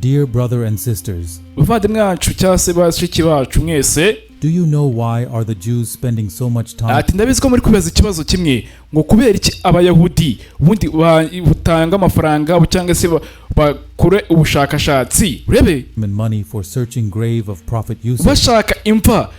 Dear brother and sisters, bavandimwe bacu cyangwa se bashiki bacu mwese, do you know why are the Jews spending so much time? ati ndabizi ko muri kwibaza ikibazo kimwe ngo kubera iki abayahudi ubundi butanga amafaranga cyangwa se bakore ubushakashatsi urebe money for searching grave of prophet Yusuf. bashaka imva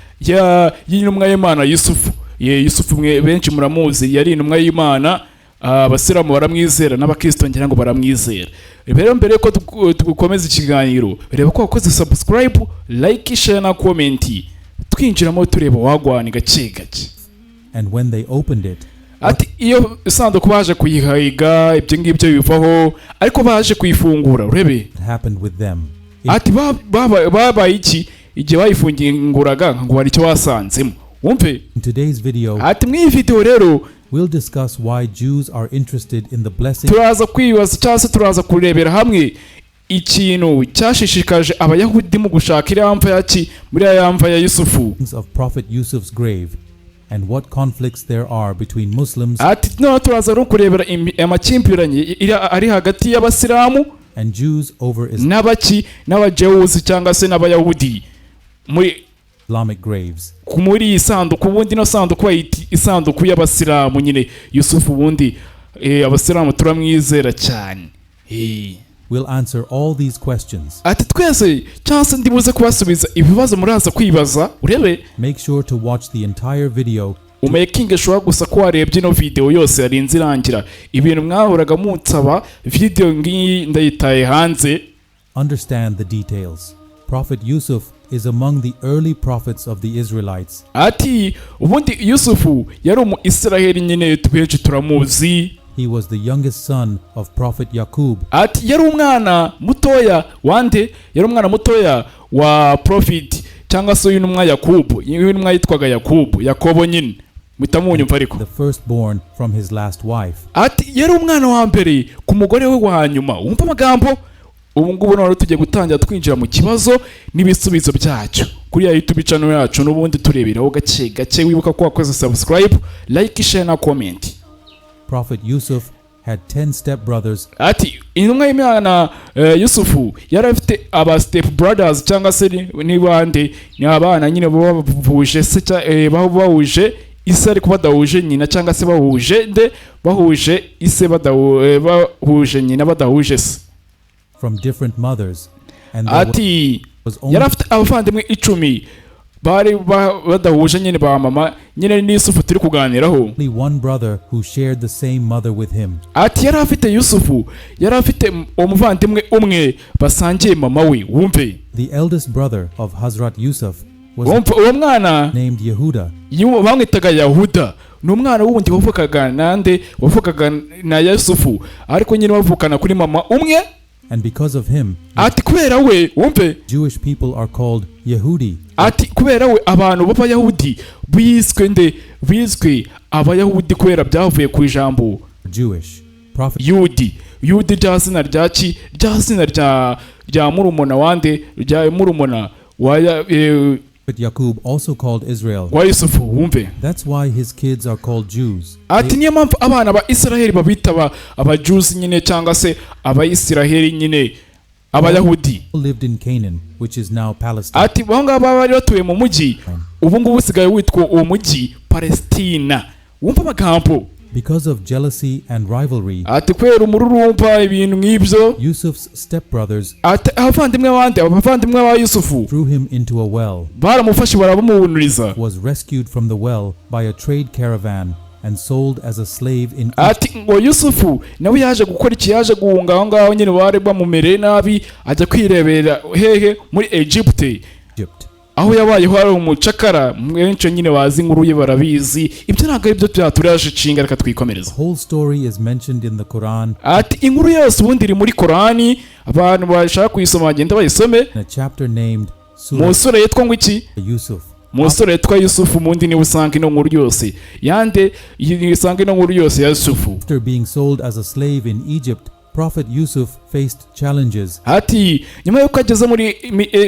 y'intumwa y'Imana Yusufu. Yusufu mwe benshi muramuzi, yari intumwa y'Imana, abasiramu baramwizera n'abakristo ngira ngo baramwizera. Rero mbere ko tugukomeza ikiganiro, reba ko wakoze subscribe, like, share na comment, twinjiramo tureba wagwani gake gake. And when they opened it, ati iyo isanduku baje kuyihayiga ibyo ngibyo bivaho, ariko baje kuyifungura urebe it happened with them. Ati babaye iki igihe bayifunguraga ngo bari cyo wasanzemo wumve. In today's video, ati mwi video rero we'll discuss why Jews are interested in the blessing. Turaza kwibaza cyangwa se turaza kurebera hamwe ikintu cyashishikaje abayahudi mu gushaka iramva yaki muri ya mva ya Yusufu of prophet Yusuf's grave and what conflicts there are between Muslims. Ati no turaza no kurebera amakimpiranye ari hagati y'abasilamu and Jews over n'abajews cyangwa se n'abayahudi muri Islamic graves. Kumuri isanduku ubundi no sanduku bayiti isanduku y'abasilamu nyine Yusufu ubundi abasilamu turamwizera cyane. We'll answer all these questions. Ati twese cyangwa ndibuze kubasubiza ibibazo muraza kwibaza urebe. Make sure to watch the entire video. Umaking sure gusa ko warebye ino video yose yarinze irangira. Ibintu mwahoraga munsaba video ngiyi ndayitaye hanze. Understand the details. Prophet Yusuf is among the early prophets of the Israelites. Ati ubundi Yusufu yari mu Israeli nyine twenshi turamuzi. He was the youngest son of prophet Yakub. Ati yari umwana mutoya wande, yari umwana mutoya wa prophet cyangwa se y'intumwa Yakubu, y'intumwa yitwaga Yakobo nyine mutamunyumva ariko the firstborn from his last wife. Ati yari umwana wa mbere ku mugore we wa nyuma. Umva amagambo. Ubu ngubu none tugiye gutangira twinjira mu kibazo n'ibisubizo byacyo kuri ya YouTube channel yacu, n'ubundi tureberaho gake gake. Wibuka ko wakoze subscribe, like, share na comment. Prophet Yusuf had 10 stepbrothers. Ati intumwa y'Imana Yusufu yari afite aba step brothers cyangwa se ni bande, ni abana nyine bahuje se bahuje ise ariko badahuje nyina cyangwa se bahuje ise bahuje nyina badahuje se from different mothers. And ati yari afite abavandimwe 10 bari badahuje nyine ba mama nyine ni Yusufu turi kuganiraho. Only one brother who shared the same mother with him. Ati yari afite Yusufu yari afite umuvandimwe umwe basangiye mama we wumve. The eldest brother of Hazrat Yusuf was uwo mwana named Yehuda. Bamwitaga Yahuda. Ni umwana wundi wavukaga na Yusufu ariko nyine bavukana kuri mama umwe. And because of him, ati kubera we wumve, Jewish people are called Yahudi. Ati kubera we abantu b'abayahudi biswe abayahudi kubera byavuye ku ijambo Jewish. Prophet Yudi ryazina ryaki ryazina rya murumuna wande rya murumuna wa Yakub also called Israel. Wa Yusufu wumve. That's why his kids are called Jews. Ati niyo mpamvu abana ba Israeli babita aba Jews nyine cyangwa se aba Israeli nyine abayahudi. Lived in Canaan, which is now Palestine. Ati banga bari batuye mu mujyi ubu ngubu usigaye witwa uwo mujyi Palestina. Wumva amagambo. Because of jealousy and rivalry, ati kwera umururumba ibintu nk'ibyo, Yusuf's stepbrothers ati abavandimwe ba Yusufu threw him into a well. Baramufashe baramuhunuriza. Was rescued from the well by a trade caravan and sold as a slave in Egypt. Ati ngo Yusufu nawe yaje gukora iki, yaje guhunga aho ngaho nyine bari bamumereye nabi, ajya kwirebera hehe muri Egypt. Aho yabayeho ari umucakara mwenshi nyine bazi inkuru ye barabizi. Ibyo ntabwo ari byo byaturaje cinga, reka twikomereza. Whole story is mentioned in the Quran. Ati inkuru yose ubundi iri muri Qurani, abantu bashaka kuyisoma bagenda bayisome. A chapter named Musura yitwa ngo iki? Yusuf. Musura yitwa Yusufu mundi ni usanga ino nkuru yose. Yande yisanga ino nkuru yose ya Yusufu. After being sold as a slave in Egypt, Prophet Yusuf faced challenges. Ati nyuma yuko ageze muri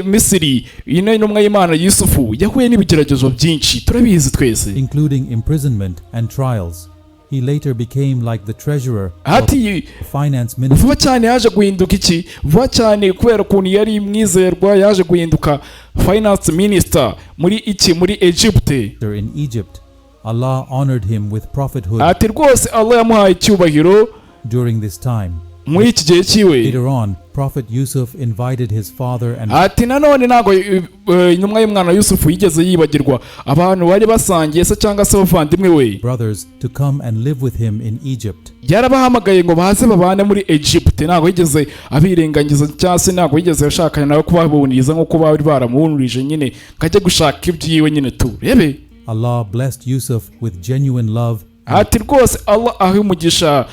Misiri, intumwa y'Imana Yusufu yahuye n'ibigeragezo byinshi turabizi twese, including imprisonment and trials. He later became like the treasurer or ati finance minister vuba cyane yaje guhinduka iki vuba cyane kubera ukuntu yari mwizerwa yaje guhinduka finance minister muri Egypt in Egypt. Allah honored him with prophethood ati rwose Allah yamuhaye icyubahiro during this time. muri iki gihe cyiwe. Later on, Prophet Yusuf invited his father and ati nanone ntabwo intumwa y'umwana Yusufu yigeze yibagirwa abantu bari basangiye se cyangwa se abavandimwe we brothers to come and live with him in Egypt. yarabahamagaye ngo baze babane muri Egypt. ntabwo yigeze abirengangiza cyangwa se ntabwo yigeze ashakana nawe kubabuniriza nk'uko bari baramuhunirije nyine kajya gushaka ibyiwe nyine tu rebe. Allah blessed Yusuf with genuine love ati rwose Allah ahe umugisha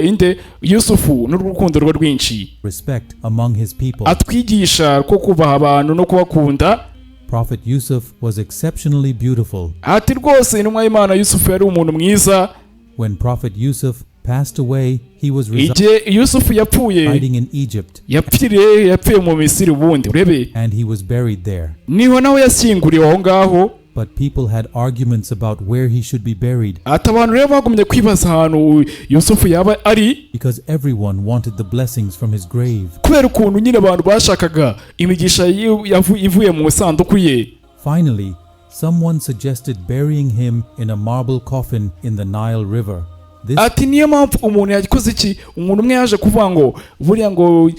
inde Yusufu n'urukundo rwe rwinshi, respect among his people. atwigisha ko kubaha abantu no kubakunda. Prophet Yusuf was exceptionally beautiful. ati rwose intumwa y'Imana Yusufu yari umuntu mwiza. When Prophet Yusuf passed away, he was igihe Yusufu yapfuye residing in Egypt yapfuye mu Misiri ubundi urebe, and he was buried there. niho nawe yashyinguriwe aho ngaho. But people had arguments about where he should be buried ati abantu rero bagumye kwibaza ahantu Yusufu yaba ari because everyone wanted the blessings from his grave. kubera ukuntu nyine abantu bashakaga imigisha ivuye mu sanduku ye. Finally, someone suggested burying him in a marble coffin in the Nile River. ati niyo mpamvu umuntu yakoze iki, umuntu umwe yaje kuvuga ngo buriya ngo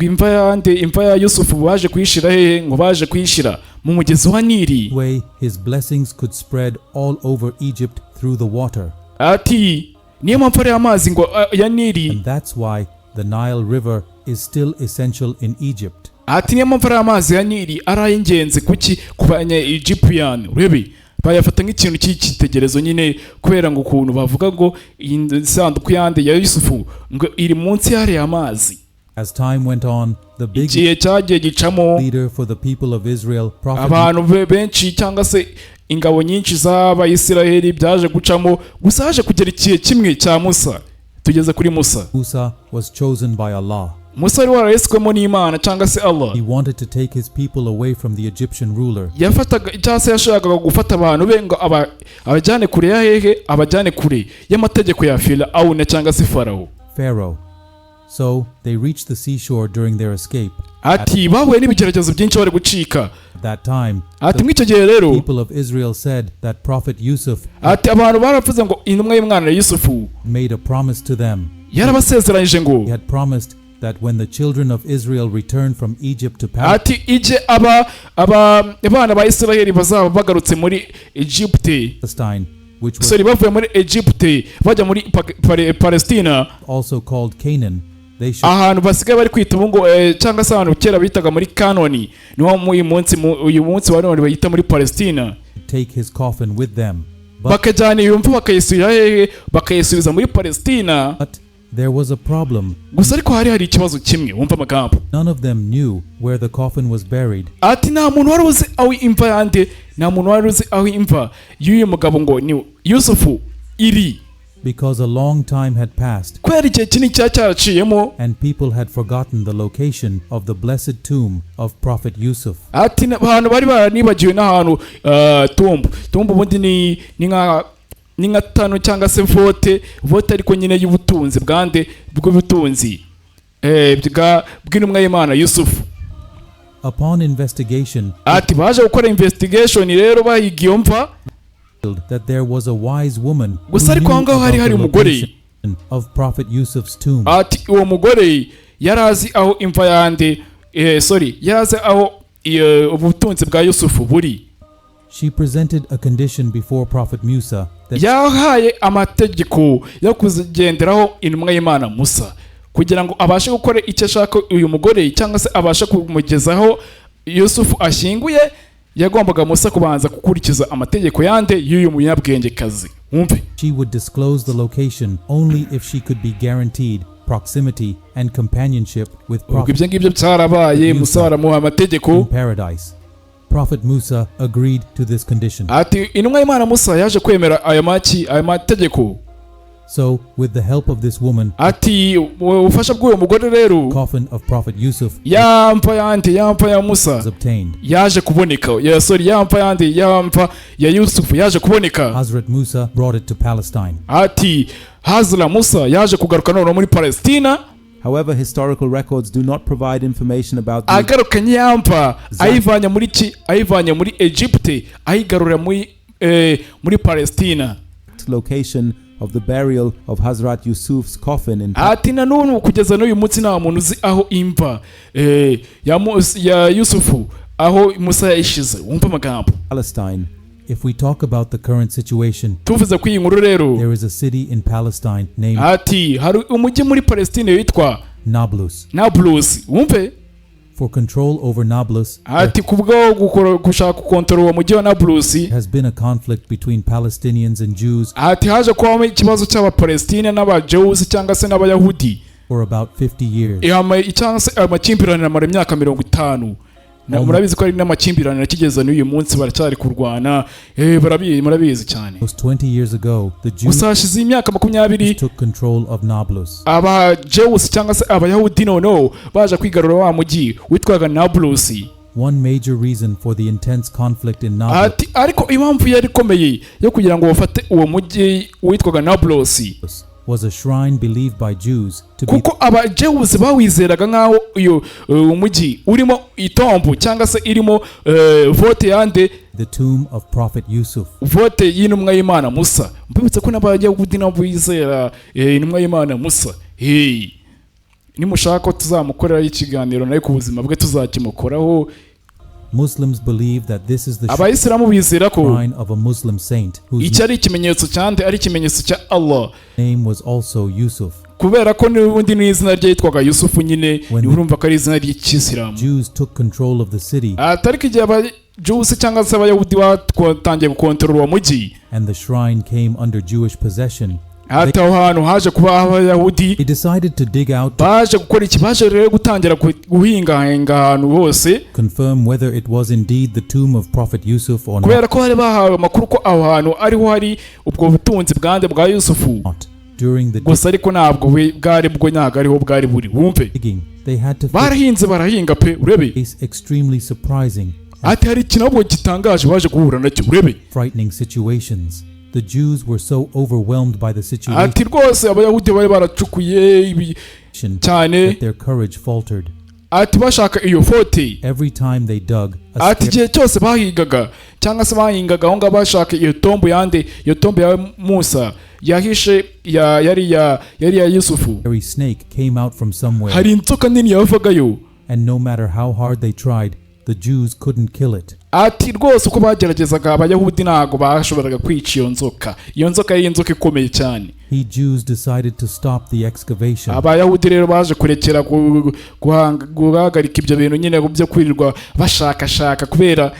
imva ya Yusufu baje kuyishira hehe, ngo baje kuyishira mu mugezi wa Nili. Way his blessings could spread all over Egypt through the water. ati niyo mpamvu ari amazi ngo ya Nili. And that's why the Nile River is still essential in Egypt. ati niyo mpamvu ari amazi ya Nili ari ay'ingenzi kuki ku banya Egyptian urebe, bayafata nk'ikintu cy'ikitegerezo nyine kubera ngo ukuntu bavuga ngo isanduku yande ya Yusufu ngo iri munsi y'ari amazi. As time went on, the big leader for the people of Israel, abantu benshi cyangwa se ingabo nyinshi z'Abayisiraheli byaje gucamo, gusa haje kugera ikihe kimwe cya Musa. tugeze kuri Musa. Musa was chosen by Allah. Musa wari warahiswemo n'Imana cyangwa se Allah. He wanted to take his people away from the Egyptian ruler. yafataga cyangwa se yashakaga gufata abantu be ngo abajyane kure ya hehe, abajyane kure y'amategeko ya Firawo cyangwa se Farawo. Pharaoh. So they reached the seashore during their escape. ati bahuye n'ibigeragezo byinshi bari gucika. That time, ati mw'icyo gihe rero people of Israel said that Prophet Yusuf ati abantu baravuze ngo intumwa y'umwana Yusufu made a promise to them. yarabasezeranyije ngo He had promised that when the children of Israel returned from Egypt to Palestine, ati ije abana ba Isiraheli bazaba bagarutse muri Egypte, which was bavuye muri Egypte bajya muri Palestina, also called Canaan, they should ahantu basigaye bari kwita ubu ngo cyangwa se ahantu kera bitaga muri Kanoni, niho uyu munsi wa none bayita muri Palestina. take his coffin with them. bakajyana iyo mva bakayisubira hehe, bakayisubiza muri Palestina. But there was a problem. gusa ariko hari ikibazo kimwe, wumva amagambo. None of them knew where the coffin was buried. ati nta muntu wari uzi aho imva yande, nta muntu wari uzi aho imva y'uyu mugabo ngo ni Yusufu iri, because a long time had passed kubera igihe kinini cyaraciyemo and people had forgotten the location of the blessed tomb of Prophet Yusuf. ati abantu bari baranibagiwe n'ahantu tumbu ubundi ni nka tano cyangwa se vote ariko nyine y'ubutunzi bw'ubutunzi bw'intumwa y'Imana Yusufu. Upon investigation, ati baje gukora investigation rero bahigiye mva that there was a wise woman gusa ariko aho ngaho hari umugore of Prophet Yusuf's tomb. ati uwo mugore yarazi aho imva yande yarazi aho ubutunzi bwa Yusufu buri. She presented a condition before Prophet Musa that yahaye amategeko yo kugenderaho intumwa y'Imana Musa kugira ngo abashe gukora icyo ashaka uyu mugore cyangwa se abashe kumugezaho Yusufu ashyinguye. yagombaga Musa kubanza gukurikiza amategeko yande y'uyu munyabwengekazi. Wumve, she would disclose the location only if she could be guaranteed proximity and companionship with Prophet. ibyo ngibyo byarabaye Musa baramuha amategeko in paradise. Prophet Musa agreed to this condition. ati intumwa y'Imana Musa yaje kwemera aya mategeko. So, with the help of this woman, ati ubufasha bw'uwo mugore rero coffin of Prophet Yusuf yamva ya Musa was obtained. yaje kuboneka. Yamva ya Yusufu yaje kuboneka. Hazrat Musa brought it to Palestine. Ati Hazra Musa yaje kugaruka none muri Palestina. However, historical records do not provide information about the agaruka nyamva ayivanye muri Egypte ayigarura muri Palestina. location of the burial of Hazrat Yusuf's coffin in ati na none kugeza n'uyu munsi nta muntu uzi aho imva ya Yusufu aho Musa yayishize. Wumva amagambo. Palestine. If we talk about the current situation, tuvuze ku iyi nkuru rero there is a city in Palestine named ati hari umujyi muri Palestine witwa Nablus. Wumve. For control over Nablus, ati kubwo gushaka gukontorora uwo mujyi wa Nablus there has been a conflict between Palestinians and Jews ati haje kubaho ikibazo cy'Abapalestina n'Abajews cyangwa se n'Abayahudi for about 50 years. cyangwa se amakimbirane amara imyaka 50. murabizi ko ari n'amakimbirane nakigeza n'uyu munsi baracyari kurwana. Murabizi cyane. Almost 20 years ago, the Jews usashize imyaka 20 took control of Nablus. Abajews cyangwa se Abayahudi noneho baje kwigarura wa mujyi witwaga Nablus. One major reason for the intense conflict in Nablus ati ariko impamvu yari ikomeye yo kugira ngo bafate uwo mujyi witwaga Nablus was a shrine believed by Jews to be kuko Abajews bawizeraga nkaho uyu mujyi urimo itombo cyangwa se irimo vote yande the tomb of Prophet Yusuf. Vote y'intumwa y'Imana Musa. Mbibutse ko n'Abayahudi nabo bizera intumwa y'Imana Musa. Nimushaka ko tuzamukorera ikiganiro nayo ku buzima bwe tuzakimukoraho. Muslims believe that this is the Abayisilamu bizera ko shrine of a Muslim saint whose iki ari ikimenyetso cyande ari ikimenyetso cya Allah. name was also Yusuf. Kubera ko n'ubundi n'izina rye yitwaga Yusufu nyine urumva ko ari izina ry'Ikisilamu. Jews took control of the city atariko igihe Abajews cyangwa se Abayahudi batangiye gukontorora uwo mujyi and the shrine came under Jewish possession. ati aho hantu haje kuba Abayahudi They decided to dig out to baje gukora iki baje rero gutangira guhinga ahantu hose confirm whether it was indeed the tomb of Prophet Yusuf or kubera ko bari bahawe amakuru ko aho hantu ariho hari ubwo butunzi bwande bwa Yusufu. not. During the gusa ariko ntabwo bwari bwo ntabwo ariho bwari buri. Wumve digging, they had to barahinga pe urebe. face extremely surprising ati hari ikintu ahubwo gitangaje baje guhura nacyo urebe. frightening situations. The Jews were so overwhelmed by the situation ati rwose Abayahudi bari baracukuye cyane that their courage faltered. ati bashaka iyo fote. Every time they dug, a ati igihe cyose bahigaga cyangwa se bahingaga aho ngaho bashaka iyo tombo ya Musa yahishe yari ya Yusufu. scary snake came out from somewhere, hari inzoka nini yavagayo and no matter how hard they tried, the Jews couldn't kill it. ati rwose uko bageragezaga Abayahudi ntago bashoboraga kwica iyo nzoka. Iyo nzoka yari inzoka ikomeye cyane. Jews decided to stop the excavation. Abayahudi rero baje kurekera guhagarika ibyo bintu nyine byo kwirirwa bashakashaka kubera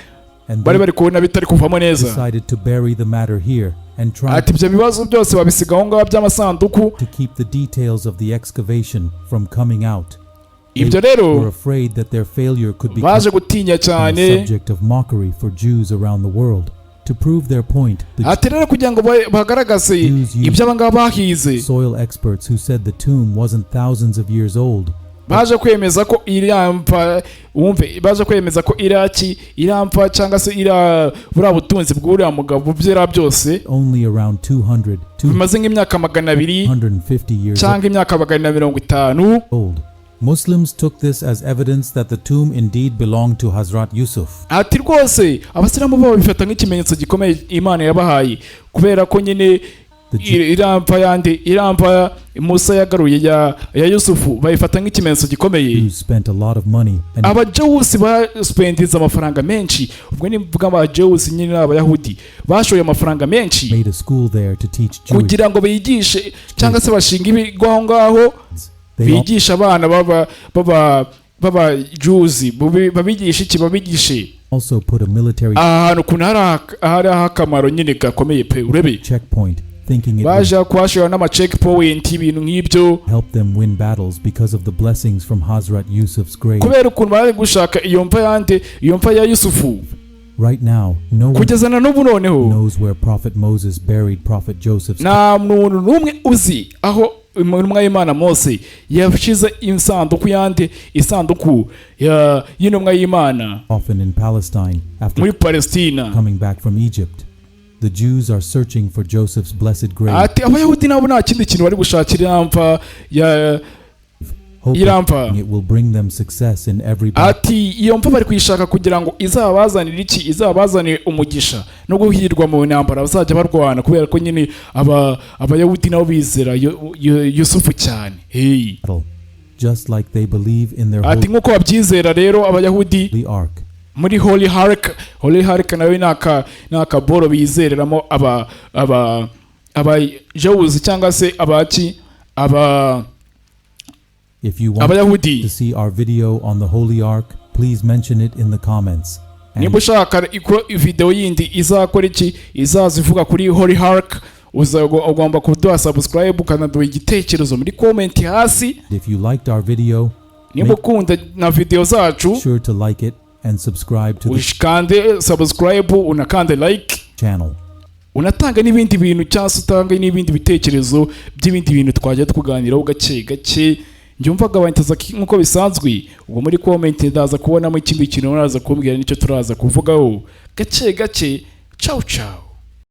bari kubona bitari kuvamo neza. Decided to bury the matter here and try ati ibyo bibazo byose babisiga aho ngaho by'amasanduku to keep the details of the excavation from coming out. ibyo They rero were afraid that their failure could baje become gutinya a cyane. subject of mockery for Jews around the world. To prove their point, the ati rero kugira ngo bagaragaze ibyo abangaba bahize soil experts who said the tomb wasn't thousands of years old baje kwemeza ko irampa cyangwa se buriya butunzi bw'uriya mugabo byera byose only around 200 bimaze nk'imyaka 250 years cyangwa imyaka 250 old. Muslims took this as evidence that the tomb indeed belonged to Hazrat Yusuf. ati rwose abasilamu bo bifata nk'ikimenyetso gikomeye Imana yabahaye kubera ko nyine irampa Musa yagaruye ya Yusufu bayifata nk'ikimenyetso gikomeye. Jews spent a lot of money and Abajews baspendiza amafaranga menshi. ubwo ni mvuga Abajews nyine n'Abayahudi bashoye amafaranga menshi made a school there to teach Jewish kugira ngo bigishe cyangwa se bashinga ibigo aho ngaho bigisha abana baba Jews babigisha iki babigishe also put a military ahantu kuna hari akamaro nyine gakomeye pe urebe checkpoint thinking it baje kwashira n'ama checkpoint ibintu nk'ibyo help them win battles because of the blessings from Hazrat Yusuf's grave. kubera ukuntu bari gushaka iyo mva ya Yusufu Right now, no one kugeza na n'ubu noneho knows where Prophet Moses buried Prophet Joseph's nta muntu n'umwe uzi aho intumwa y'Imana Mose yashize isanduku y'intumwa y'Imana coffin in Palestine after muri Palestina. coming back from Egypt. The Jews are searching for Joseph's blessed grave, Ati abayahudi nabo nta kindi kintu bari gushakira imva hoping it will bring them success in every battle. ati iyo mva bari kuyishaka kugira ngo izabazanire iki, izabazanire umugisha no guhirwa mu ntambara bazajya barwana, kubera ko nyine abayahudi nabo bizera Yusufu cyane. Hey, Just like they believe in their ati nkuko babyizera rero abayahudi holy ark. muri Holy Ark nayo ni akaboro bizereramo Jews cyangwa se If you want abayahudi. to see our video on the holy ark, please mention it in the comments. Nimba ushaka video yindi izakora iki, izazivuga kuri Holy Ark, ugomba kuduha subscribe ukanaduha igitekerezo muri comment hasi. If you liked our video, Nimba ukunda na video zacu, sure to like it and subscribe to the ushikande subscribe, unakande like channel. unatanga n'ibindi bintu cyangwa se utanga n'ibindi bitekerezo by'ibindi bintu twajya tukuganiraho gake gake. Njyumvaga abantaza nkuko bisanzwe, ubwo muri comment ndaza kubonamo ikindi kintu, uraza kumbwira nicyo turaza kuvugaho gake gake. Ciao ciao.